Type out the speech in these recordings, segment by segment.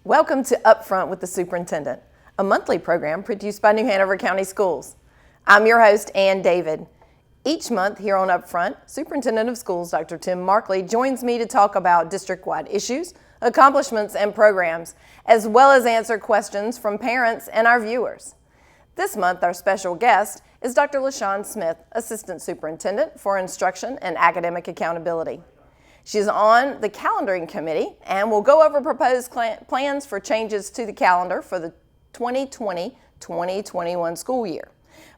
Welcome to UpFront with the Superintendent, a monthly program produced by New Hanover County Schools. I'm your host, Ann David. Each month here on UpFront, Superintendent of Schools Dr. Tim Markley joins me to talk about district-wide issues, accomplishments, and programs, as well as answer questions from parents and our viewers. This month, our special guest is Dr. LaShawn Smith, Assistant Superintendent for Instruction and Academic Accountability. She's on the calendaring committee and will go over proposed plans for changes to the calendar for the 2020-2021 school year.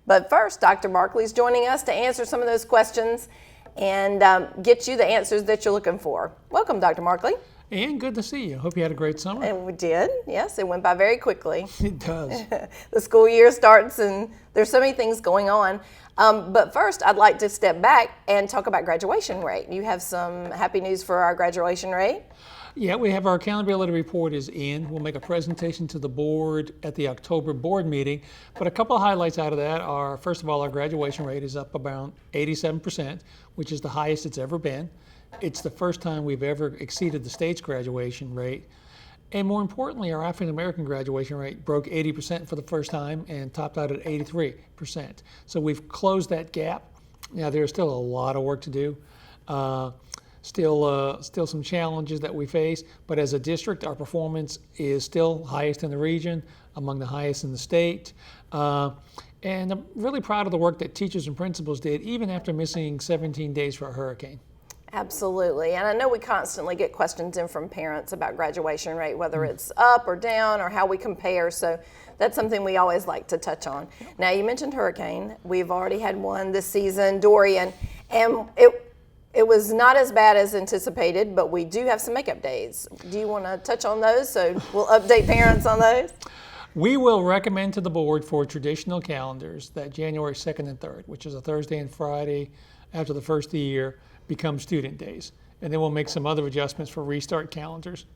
But first, Dr. Markley is joining us to answer some of those questions and get you the answers that you're looking for. Welcome, Dr. Markley. And good to see you. Hope you had a great summer. And we did. Yes, it went by very quickly. It does. The school year starts and there's so many things going on. But first, I'd like to step back and talk about graduation rate. You have some happy news for our graduation rate? Yeah, we have our accountability report is in. We'll make a presentation to the board at the October board meeting. But a couple of highlights out of that are, first of all, our graduation rate is up around 87%, which is the highest it's ever been. It's the first time we've ever exceeded the state's graduation rate. And more importantly, our African American graduation rate broke 80% for the first time and topped out at 83%. So we've closed that gap. Now, there's still a lot of work to do. Still some challenges that we face, but as a district, our performance is still highest in the region, among the highest in the state. And I'm really proud of the work that teachers and principals did, even after missing 17 days for a hurricane. Absolutely, and I know we constantly get questions in from parents about graduation rate, whether it's up or down or how we compare, so that's something we always like to touch on. Now, you mentioned hurricane. We've already had one this season, Dorian, and it was not as bad as anticipated, but we do have some makeup days. Do you want to touch on those, so we'll update parents on those? We will recommend to the board for traditional calendars that January 2nd and 3rd, which is a Thursday and Friday after the first of the year, become student days. And then we'll make some other adjustments for restart calendars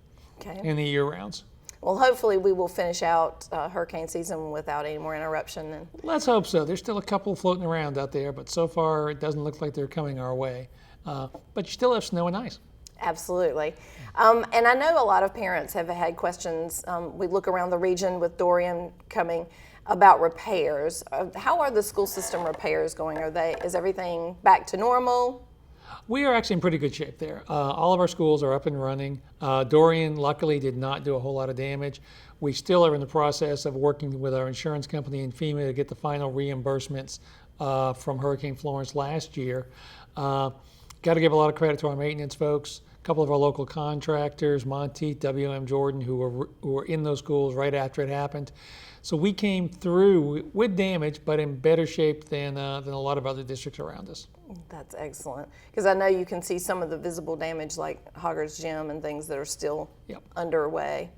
in the year rounds. Well, hopefully we will finish out hurricane season without any more interruption. Let's hope so. There's still a couple floating around out there, but so far it doesn't look like they're coming our way. But you still have snow and ice. Absolutely. And I know a lot of parents have had questions. We look around the region with Dorian coming about repairs. How are the school system repairs going? Is everything back to normal? We are actually in pretty good shape there. All of our schools are up and running. Dorian luckily did not do a whole lot of damage. We still are in the process of working with our insurance company and FEMA to get the final reimbursements from Hurricane Florence last year. Got to give a lot of credit to our maintenance folks, a couple of our local contractors, Monteith, WM Jordan, who were in those schools right after it happened. So we came through with damage, but in better shape than a lot of other districts around us. That's excellent, because I know you can see some of the visible damage like Hoggar's Gym and things that are still underway.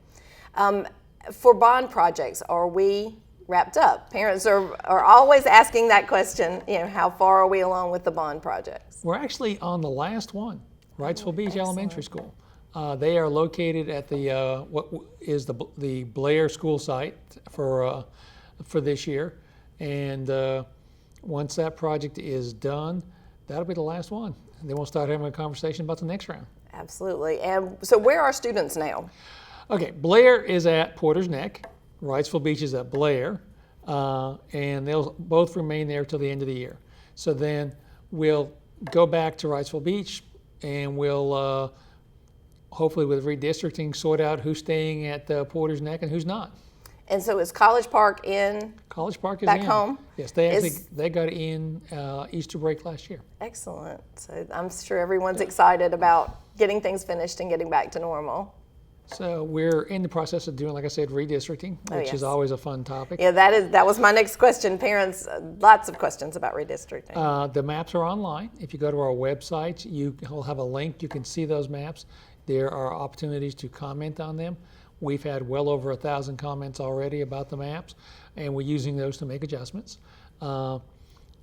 For bond projects, are we wrapped up? Parents are always asking that question, how far are we along with the bond projects? We're actually on the last one, Wrightsville Beach Elementary School. They are located at the what is the Blair school site for this year, and once that project is done, that'll be the last one. And then we'll start having a conversation about the next round. Absolutely. And so where are students now? Okay, Blair is at Porter's Neck. Wrightsville Beach is at Blair, and they'll both remain there till the end of the year. So then we'll go back to Wrightsville Beach, and we'll hopefully with redistricting sort out who's staying at Porter's Neck and who's not. And so is College Park in? College Park is back in. Home? Yes, they got in Easter break last year. Excellent. So I'm sure everyone's excited about getting things finished and getting back to normal. So we're in the process of doing, like I said, redistricting, which is always a fun topic. Yeah, that was my next question. Parents, lots of questions about redistricting. The maps are online. If you go to our website, you'll have a link. You can see those maps. There are opportunities to comment on them. We've had well over 1,000 comments already about the maps, and we're using those to make adjustments.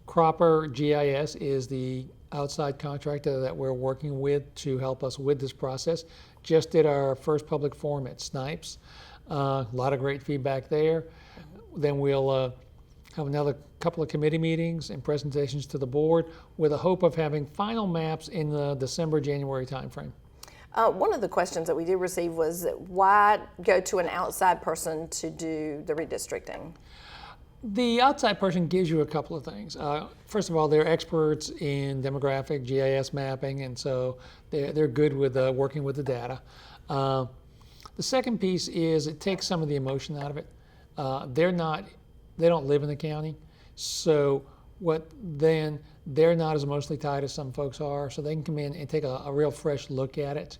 Cropper GIS is the outside contractor that we're working with to help us with this process. Just did our first public forum at Snipes. A lot of great feedback there. Then we'll have another couple of committee meetings and presentations to the board with a hope of having final maps in the December, January timeframe. One of the questions that we did receive was why go to an outside person to do the redistricting? The outside person gives you a couple of things. First of all, they're experts in demographic GIS mapping, and so they're good with working with the data. The second piece is it takes some of the emotion out of it. They don't live in the county, so they're not as emotionally tied as some folks are, so they can come in and take a real fresh look at it.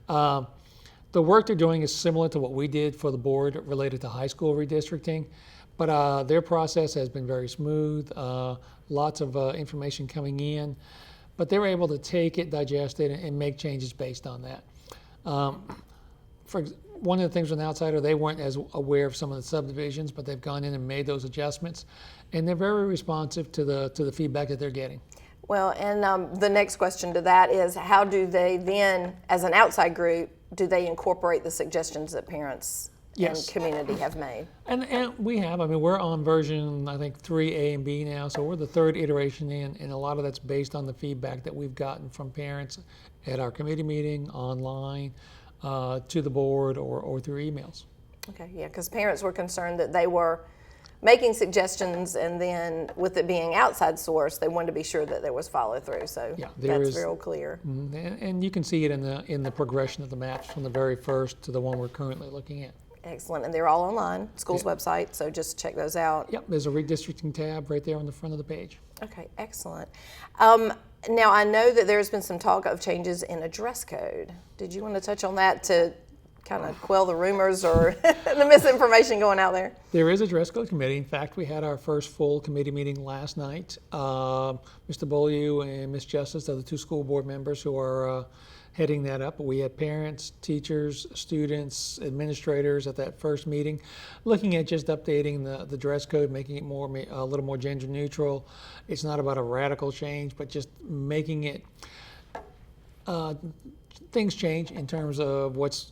The work they're doing is similar to what we did for the board related to high school redistricting, but their process has been very smooth, lots of information coming in, but they were able to take it, digest it, and make changes based on that. One of the things with an outsider, they weren't as aware of some of the subdivisions, but they've gone in and made those adjustments, and they're very responsive to the feedback that they're getting. Well, and the next question to that is, how do they then, as an outside group, do they incorporate the suggestions that parents and community have made? And we have. I mean, we're on version, I think, 3A and B now, so we're the third iteration in, and a lot of that's based on the feedback that we've gotten from parents at our committee meeting, online, to the board, or through emails. Okay, yeah, because parents were concerned that they were making suggestions, and then with it being outside source, they wanted to be sure that there was follow through. So that's real clear. And you can see it in the progression of the maps from the very first to the one we're currently looking at. Excellent, and they're all online, school's website, so just check those out. Yep, there's a redistricting tab right there on the front of the page. Okay, excellent. Now, I know that there's been some talk of changes in a dress code. Did you want to touch on that to kind of quell the rumors or the misinformation going out there? There is a dress code committee. In fact, we had our first full committee meeting last night. Mr. Beaulieu and Ms. Justice are the two school board members who are heading that up. We had parents, teachers, students, administrators at that first meeting, looking at just updating the dress code, making it a little more gender neutral. It's not about a radical change, but just making it things change in terms of what's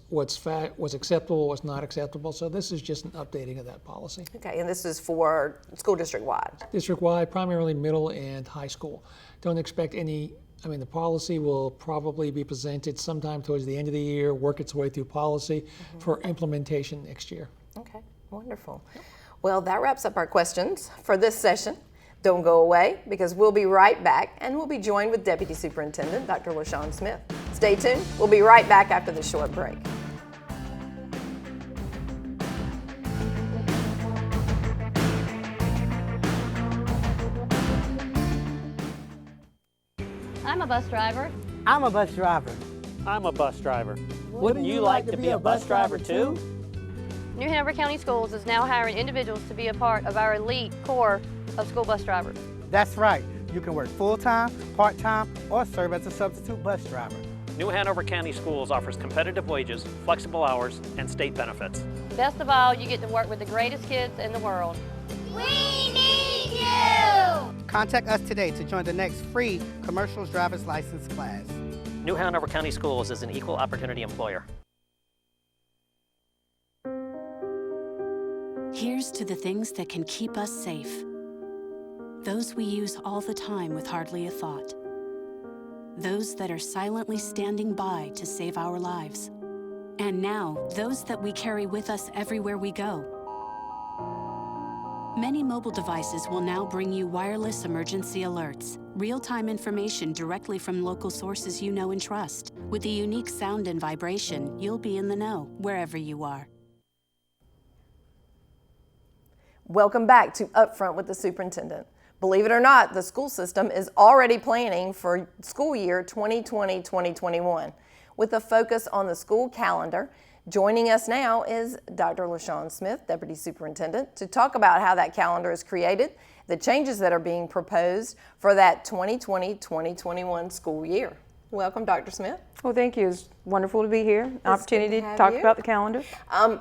acceptable, what's not acceptable. So this is just an updating of that policy. Okay, and this is for school district-wide? District-wide, primarily middle and high school. Don't expect the policy will probably be presented sometime towards the end of the year, work its way through policy for implementation next year. Okay, wonderful. Well, that wraps up our questions for this session. Don't go away, because we'll be right back, and we'll be joined with Deputy Superintendent Dr. LaShawn Smith. Stay tuned. We'll be right back after this short break. I'm a bus driver. I'm a bus driver. I'm a bus driver. Wouldn't you like to be a bus driver too? New Hanover County Schools is now hiring individuals to be a part of our elite core of school bus drivers. That's right. You can work full-time, part-time, or serve as a substitute bus driver. New Hanover County Schools offers competitive wages, flexible hours, and state benefits. Best of all, you get to work with the greatest kids in the world. We need you! Contact us today to join the next free commercial driver's license class. New Hanover County Schools is an equal opportunity employer. Here's to the things that can keep us safe. Those we use all the time with hardly a thought. Those that are silently standing by to save our lives. And now, those that we carry with us everywhere we go. Many mobile devices will now bring you wireless emergency alerts, real-time information directly from local sources you know and trust. With the unique sound and vibration, you'll be in the know wherever you are. Welcome back to UpFront with the Superintendent. Believe it or not, the school system is already planning for school year 2020-2021 with a focus on the school calendar. Joining us now is Dr. LaShawn Smith, Deputy Superintendent, to talk about how that calendar is created, the changes that are being proposed for that 2020-2021 school year. Welcome, Dr. Smith. Well, thank you. It's wonderful to be here. Opportunity to talk about the calendar.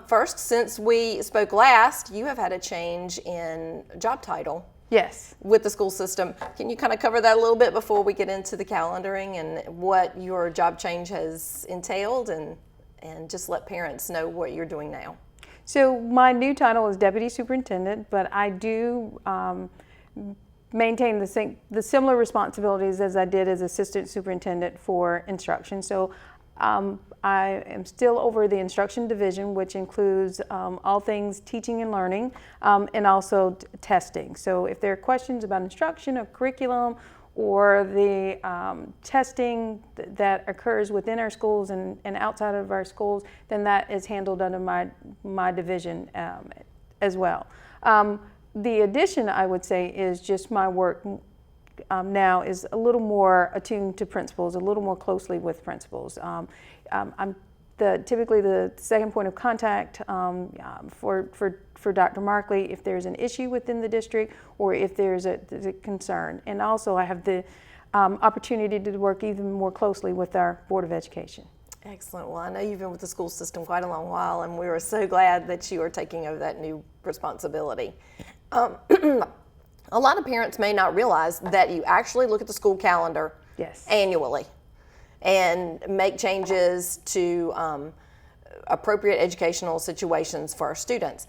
First, since we spoke last, you have had a change in job title. Yes. With the school system. Can you kind of cover that a little bit before we get into the calendaring and what your job change has entailed, and just let parents know what you're doing now? So my new title is Deputy Superintendent, but I do maintain the similar responsibilities as I did as Assistant Superintendent for instruction. So I am still over the instruction division, which includes all things teaching and learning, and also testing. So if there are questions about instruction or curriculum or the testing that occurs within our schools and outside of our schools, then that is handled under my division as well. The addition, I would say, is just my work now is a little more attuned to principals, a little more closely with principals. I'm typically the second point of contact for Dr. Markley if there's an issue within the district or if there's a concern. And also I have the opportunity to work even more closely with our Board of Education. Excellent. Well, I know you've been with the school system quite a long while, and we are so glad that you are taking over that new responsibility. A lot of parents may not realize that you actually look at the school calendar annually and make changes to appropriate educational situations for our students.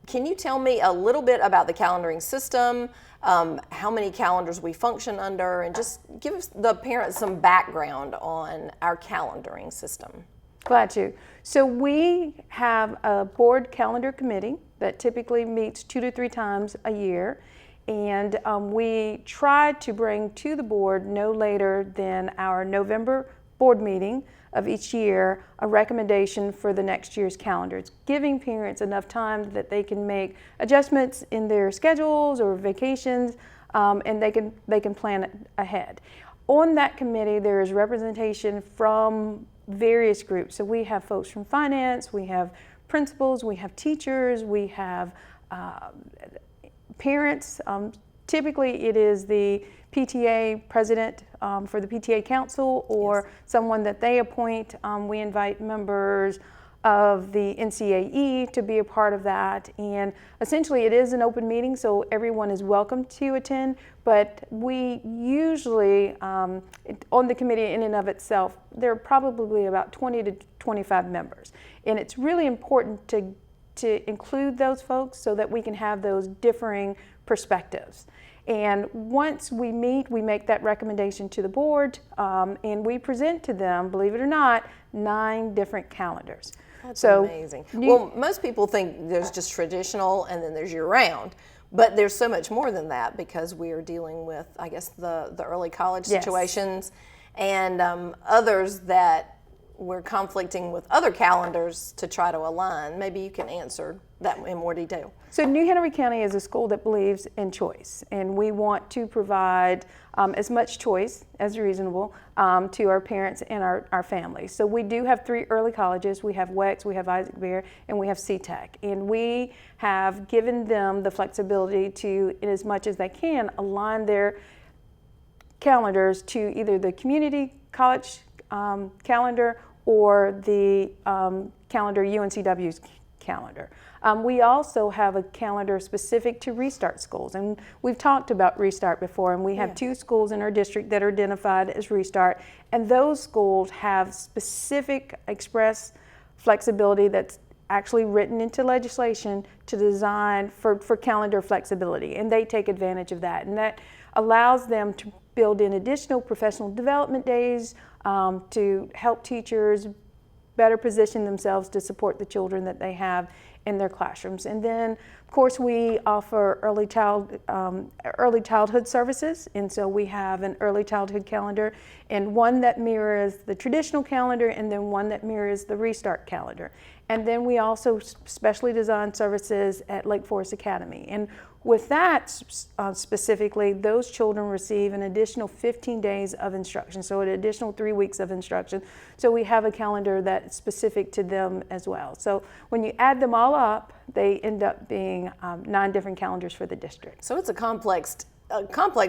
Can you tell me a little bit about the calendaring system, how many calendars we function under, and just give the parents some background on our calendaring system? Glad to. So we have a board calendar committee that typically meets 2 to 3 times a year. And we try to bring to the board no later than our November board meeting of each year a recommendation for the next year's calendar. It's giving parents enough time that they can make adjustments in their schedules or vacations, and they can plan ahead. On that committee, there is representation from various groups. So we have folks from finance, we have principals, we have teachers, we have parents. Typically it is the PTA president for the PTA council or someone that they appoint. We invite members of the NCAE to be a part of that, and essentially it is an open meeting, so everyone is welcome to attend, but we usually on the committee in and of itself, there are probably about 20 to 25 members, and it's really important to include those folks so that we can have those differing perspectives. And once we meet, we make that recommendation to the board, and we present to them, believe it or not, 9 different calendars. That's amazing. Well, most people think there's just traditional and then there's year-round, but there's so much more than that because we are dealing with, I guess, the early college situations and others that we're conflicting with other calendars to try to align. Maybe you can answer that in more detail. So New Hanover County is a school that believes in choice, and we want to provide as much choice as reasonable to our parents and our families. So we do have 3 early colleges. We have WEX, we have Isaac Bear, and we have CTEC. And we have given them the flexibility to, in as much as they can, align their calendars to either the community college calendar or the calendar UNCW's calendar. We also have a calendar specific to Restart schools, and we've talked about Restart before, and we have 2 schools in our district that are identified as Restart, and those schools have specific express flexibility that's actually written into legislation to design for calendar flexibility, and they take advantage of that, and that allows them to build in additional professional development days to help teachers better position themselves to support the children that they have in their classrooms. And then, of course, we offer early childhood services, and so we have an early childhood calendar, and one that mirrors the traditional calendar, and then one that mirrors the Restart calendar. And then we also specially design services at Lake Forest Academy. And with that specifically, those children receive an additional 15 days of instruction, so an additional 3 weeks of instruction. So we have a calendar that's specific to them as well. So when you add them all up, they end up being 9 different calendars for the district. So it's a complex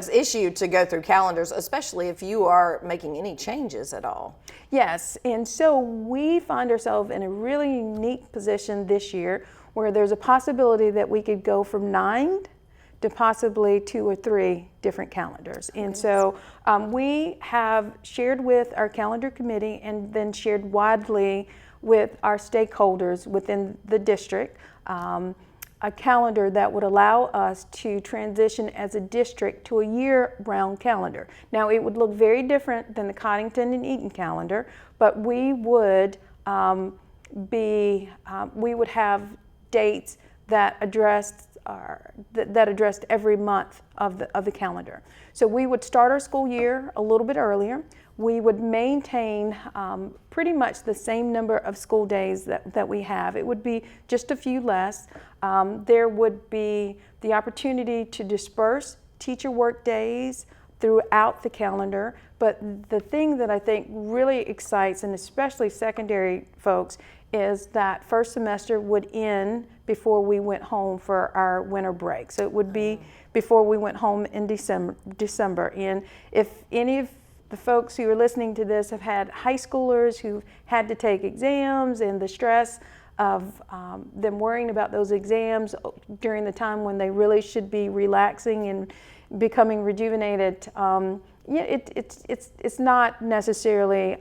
issue to go through calendars, especially if you are making any changes at all. Yes, and so we find ourselves in a really unique position this year where there's a possibility that we could go from 9 to possibly 2 or 3 different calendars. And so we have shared with our calendar committee and then shared widely with our stakeholders within the district a calendar that would allow us to transition as a district to a year-round calendar. Now, it would look very different than the Coddington and Eaton calendar, but we would we would have dates that addressed every month of the calendar. So we would start our school year a little bit earlier. We would maintain pretty much the same number of school days that we have. It would be just a few less. There would be the opportunity to disperse teacher work days throughout the calendar. But the thing that I think really excites, and especially secondary folks, is that first semester would end before we went home for our winter break. So it would be before we went home in December. And if any of the folks who are listening to this have had high schoolers who had to take exams and the stress of them worrying about those exams during the time when they really should be relaxing and becoming rejuvenated, it's not necessarily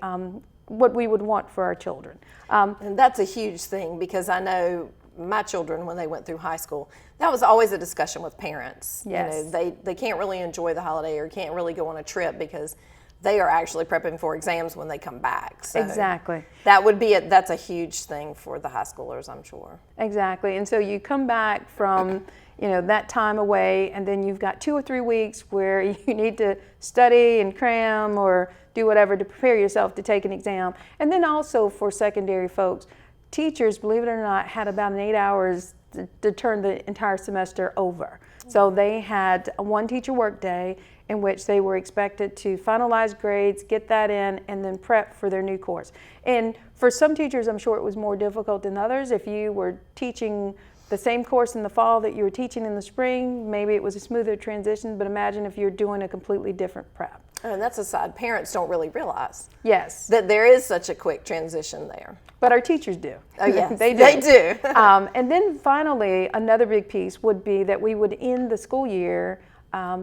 what we would want for our children. And that's a huge thing, because I know my children, when they went through high school, that was always a discussion with parents. Yes. You know, they can't really enjoy the holiday or can't really go on a trip because they are actually prepping for exams when they come back. So exactly. That's a huge thing for the high schoolers, I'm sure. Exactly. And so you come back from that time away, and then you've got 2 or 3 weeks where you need to study and cram or do whatever to prepare yourself to take an exam. And then also for secondary folks, teachers, believe it or not, had about 8 hours to turn the entire semester over. So they had one teacher work day in which they were expected to finalize grades, get that in, and then prep for their new course. And for some teachers, I'm sure it was more difficult than others. If you were teaching the same course in the fall that you were teaching in the spring, maybe it was a smoother transition, but imagine if you're doing a completely different prep. And that's a side parents don't really realize. Yes. That there is such a quick transition there. But our teachers do. Oh, yes. They do. They do. And then finally, another big piece would be that we would end the school year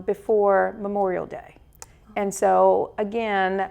before Memorial Day. And so, again,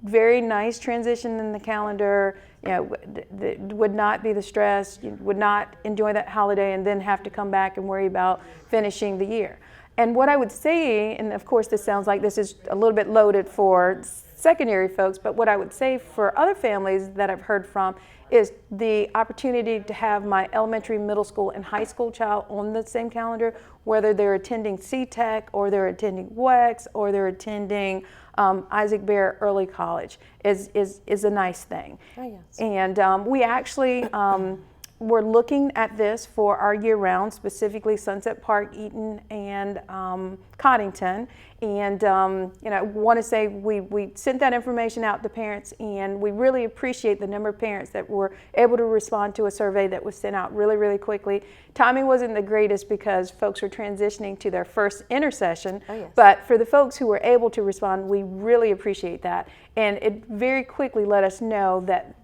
very nice transition in the calendar. Would not be the stress. You would not enjoy that holiday and then have to come back and worry about finishing the year. And what I would say, and of course this sounds like this is a little bit loaded for secondary folks, but what I would say for other families that I've heard from is the opportunity to have my elementary, middle school, and high school child on the same calendar, whether they're attending C-Tech or they're attending WEX or they're attending Isaac Bear Early College is a nice thing. Oh, yes. And we actually we're looking at this for our year-round, specifically Sunset Park, Eaton, and Coddington. And I want to say we sent that information out to parents, and we really appreciate the number of parents that were able to respond to a survey that was sent out really, really quickly. Timing wasn't the greatest because folks were transitioning to their first intersession, oh, yes. But for the folks who were able to respond, we really appreciate that. And it very quickly let us know that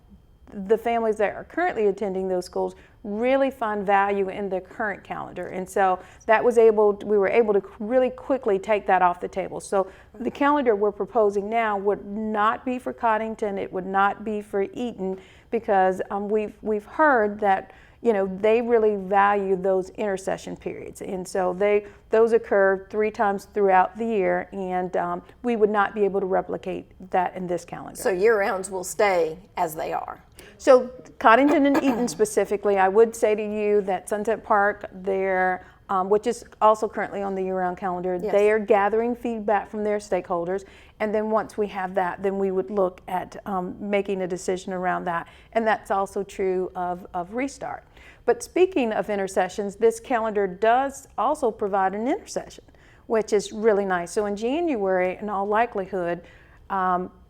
the families that are currently attending those schools really find value in the current calendar. And so we were able to really quickly take that off the table. So the calendar we're proposing now would not be for Coddington, it would not be for Eaton, because we've heard that they really value those intersession periods. And so those occur 3 times throughout the year, and we would not be able to replicate that in this calendar. So year-rounds will stay as they are. So Coddington and Eaton specifically, I would say to you that Sunset Park, which is also currently on the year-round calendar, yes. They are gathering feedback from their stakeholders, and then once we have that, then we would look at making a decision around that. And that's also true of Restart. But speaking of intersessions, this calendar does also provide an intersession, which is really nice. So in January, in all likelihood,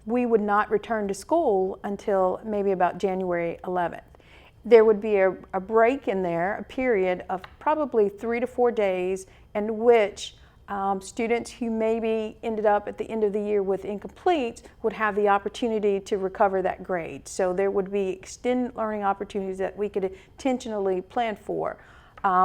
we would not return to school until maybe about January 11th. There would be a break in there, a period of probably 3 to 4 days, in which students who maybe ended up at the end of the year with incompletes would have the opportunity to recover that grade. So there would be extended learning opportunities that we could intentionally plan for,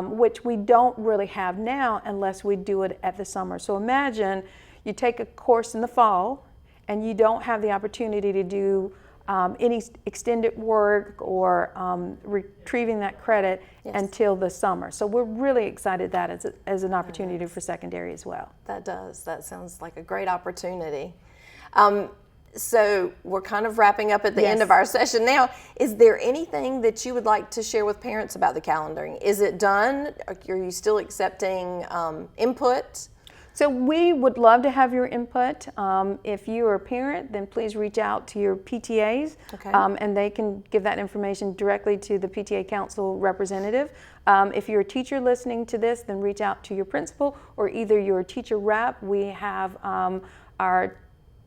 which we don't really have now unless we do it at the summer. So imagine you take a course in the fall and you don't have the opportunity to do any extended work or retrieving that credit until the summer. So we're really excited that as an opportunity for secondary as well. That does. That sounds like a great opportunity. So we're kind of wrapping up at the end of our session now. Is there anything that you would like to share with parents about the calendaring? Is it done? Are you still accepting input? So we would love to have your input. If you are a parent, then please reach out to your PTAs, and they can give that information directly to the PTA Council representative. If you're a teacher listening to this, then reach out to your principal or either your teacher rep. We have our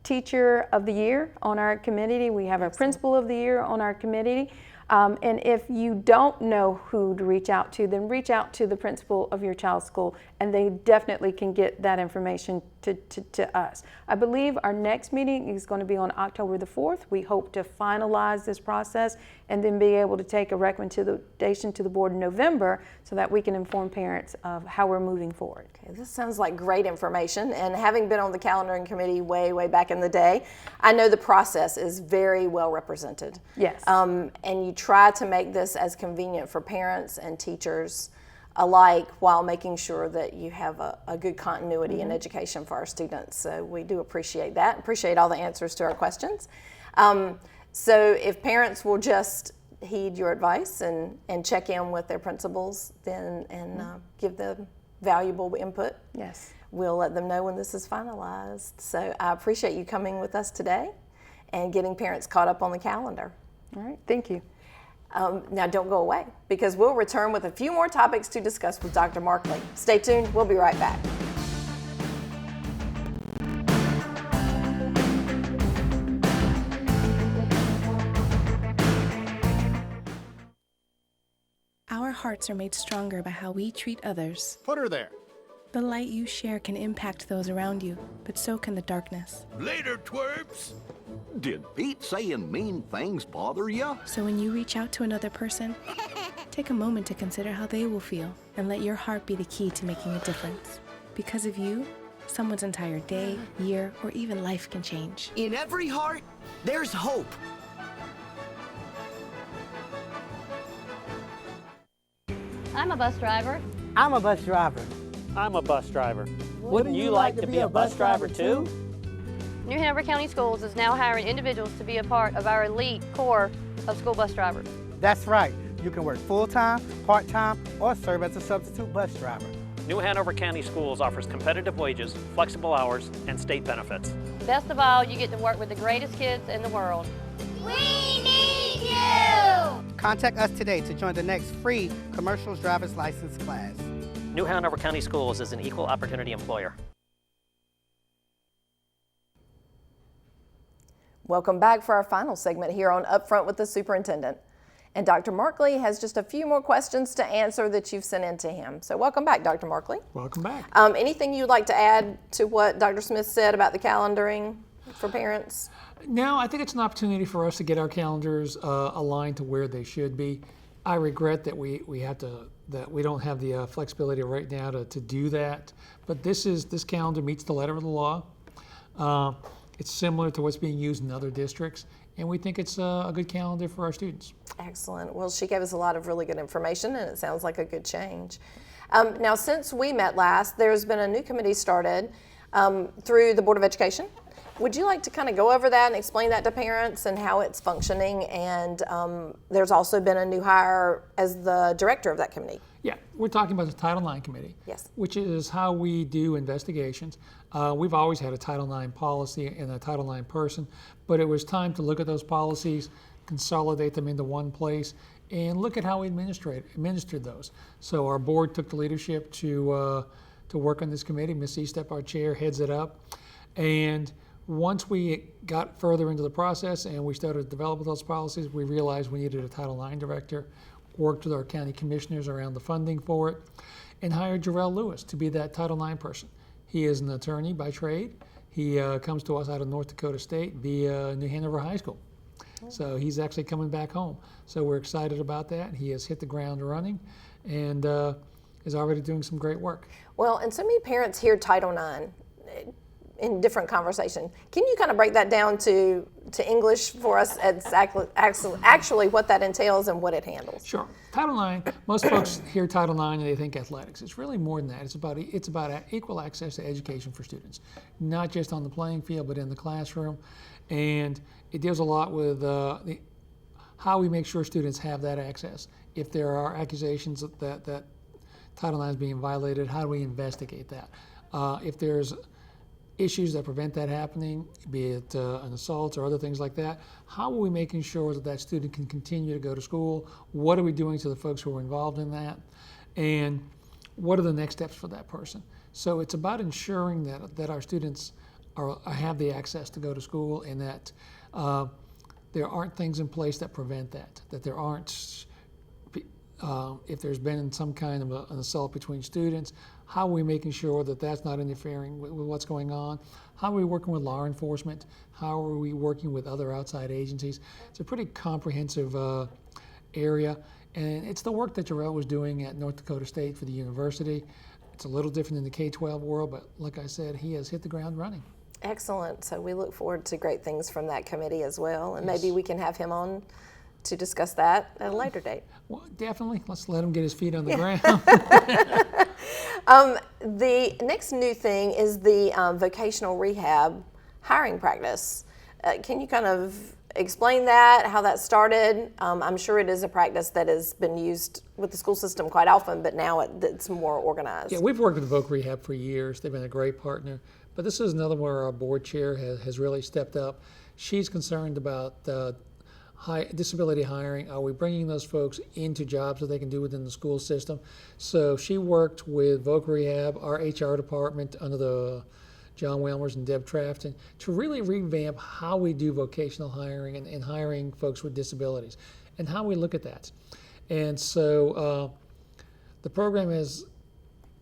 Teacher of the Year on our committee. We have a Principal of the Year on our committee. And if you don't know who to reach out to, then reach out to the principal of your child's school, and they definitely can get that information to us. I believe our next meeting is going to be on October the 4th. We hope to finalize this process and then be able to take a recommendation to the board in November so that we can inform parents of how we're moving forward. Okay, this sounds like great information, and having been on the calendaring committee way back in the day, I know the process is very well represented. Yes. And you try to make this as convenient for parents and teachers alike while making sure that you have a good continuity in education for our students. So we do appreciate that. Appreciate all the answers to our questions. So if parents will just heed your advice and check in with their principals then and give them valuable input. Yes. We'll let them know when this is finalized. So I appreciate you coming with us today and getting parents caught up on the calendar. All right, thank you. Now don't go away because we'll return with a few more topics to discuss with Dr. Markley. Stay tuned, we'll be right back. Our hearts are made stronger by how we treat others. Put her there. The light you share can impact those around you, but so can the darkness. Later, twerps. Did Pete saying mean things bother you? So when you reach out to another person, take a moment to consider how they will feel and let your heart be the key to making a difference. Because of you, someone's entire day, year, or even life can change. In every heart, there's hope. I'm a bus driver. I'm a bus driver. I'm a bus driver. Wouldn't you like to be a bus driver too? New Hanover County Schools is now hiring individuals to be a part of our elite corps of school bus drivers. That's right. You can work full-time, part-time, or serve as a substitute bus driver. New Hanover County Schools offers competitive wages, flexible hours, and state benefits. Best of all, you get to work with the greatest kids in the world. We need you! Contact us today to join the next free commercial driver's license class. New Hanover County Schools is an equal opportunity employer. Welcome back for our final segment here on Upfront with the Superintendent. And Dr. Markley has just a few more questions to answer that you've sent in to him. So welcome back, Dr. Markley. Welcome back. Anything you'd like to add to what Dr. Smith said about the calendaring for parents? No, I think it's an opportunity for us to get our calendars aligned to where they should be. I regret that we don't have the flexibility right now to do that. But this calendar meets the letter of the law. It's similar to what's being used in other districts, and we think it's a good calendar for our students. Excellent. Well, she gave us a lot of really good information, and it sounds like a good change. Now, since we met last, there's been a new committee started through the Board of Education. Would you like to kind of go over that and explain that to parents and how it's functioning? And there's also been a new hire as the director of that committee. Yeah, we're talking about the Title IX committee, yes, which is how we do investigations. We've always had a Title IX policy and a Title IX person, but it was time to look at those policies, consolidate them into one place, and look at how we administered those. So our board took the leadership to work on this committee. Ms. Eastep, our chair, heads it up. And once we got further into the process and we started developing those policies, we realized we needed a Title IX director, worked with our county commissioners around the funding for it, and hired Jarrell Lewis to be that Title IX person. He is an attorney by trade. He comes to us out of North Dakota State via New Hanover High School. So he's actually coming back home. So we're excited about that. He has hit the ground running and is already doing some great work. Well, and so many parents hear Title IX. in different conversation. Can you kind of break that down to English for us, actually what that entails and what it handles? Sure. Title IX, most folks hear Title IX and they think athletics. It's really more than that. It's about equal access to education for students, not just on the playing field, but in the classroom. And it deals a lot with how we make sure students have that access. If there are accusations that Title IX is being violated, how do we investigate that? If there's issues that prevent that happening, be it an assault or other things like that, how are we making sure that that student can continue to go to school? What are we doing to the folks who are involved in that? And what are the next steps for that person? So it's about ensuring that our students have the access to go to school, and that there aren't things in place that prevent that there aren't, if there's been some kind of an assault between students, how are we making sure that that's not interfering with what's going on? How are we working with law enforcement? How are we working with other outside agencies? It's a pretty comprehensive area, and it's the work that Jarrell was doing at North Dakota State for the university. It's a little different in the K-12 world, but like I said, he has hit the ground running. Excellent. So we look forward to great things from that committee as well, and Yes. maybe we can have him on to discuss that at a later date. Well, definitely. Let's let him get his feet on the ground. The next new thing is the vocational rehab hiring practice. Can you kind of explain that, how that started? I'm sure it is a practice that has been used with the school system quite often, but now it's more organized. Yeah, we've worked with Voc Rehab for years. They've been a great partner. But this is another where our board chair has really stepped up. She's concerned about disability hiring. Are we bringing those folks into jobs that they can do within the school system? So she worked with Voc Rehab, our HR department under the John Wilmers and Deb Trafton, to really revamp how we do vocational hiring and hiring folks with disabilities and how we look at that. And so the program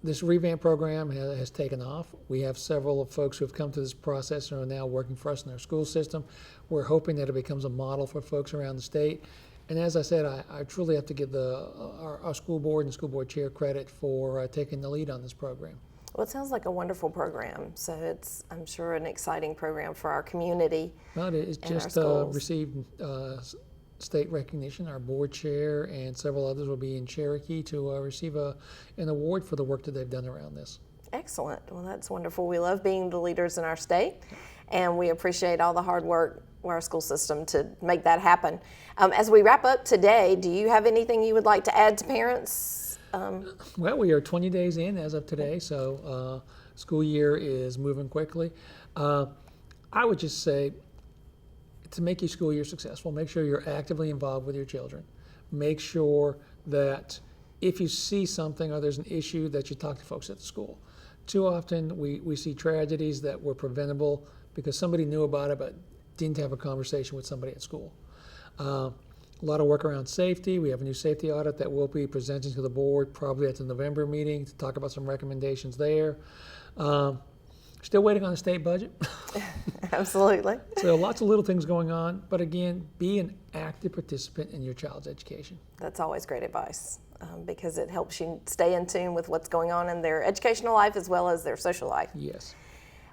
this revamped program has taken off. We have several of folks who have come through this process and are now working for us in our school system. We're hoping that it becomes a model for folks around the state. And as I said, I truly have to give our school board and school board chair credit for taking the lead on this program. Well, it sounds like a wonderful program. So it's, I'm sure, an exciting program for our community. Well, it's just received state recognition. Our board chair and several others will be in Cherokee to receive an award for the work that they've done around this. Excellent. Well, that's wonderful. We love being the leaders in our state, and we appreciate all the hard work of our school system to make that happen. As we wrap up today, do you have anything you would like to add to parents? Well, we are 20 days in as of today, so school year is moving quickly. I would just say, to make your school year successful, make sure you're actively involved with your children. Make sure that if you see something or there's an issue, that you talk to folks at the school. Too often we see tragedies that were preventable because somebody knew about it but didn't have a conversation with somebody at school. A lot of work around safety. We have a new safety audit that we'll be presenting to the board probably at the November meeting to talk about some recommendations there. Still waiting on the state budget. Absolutely. So lots of little things going on, but again, be an active participant in your child's education. That's always great advice because it helps you stay in tune with what's going on in their educational life as well as their social life. Yes.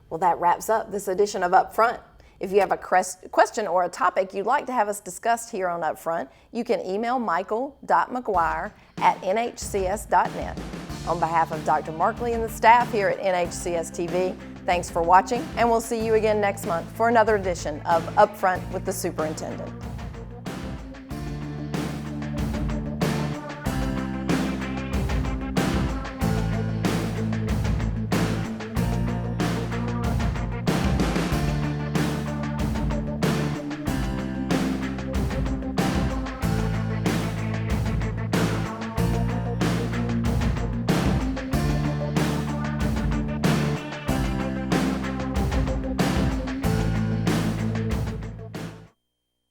Well, that wraps up this edition of UpFront. If you have a question or a topic you'd like to have us discussed here on UpFront, you can email michael.mcguire@nhcs.net. On behalf of Dr. Markley and the staff here at NHCS TV, thanks for watching, and we'll see you again next month for another edition of UpFront with the Superintendent.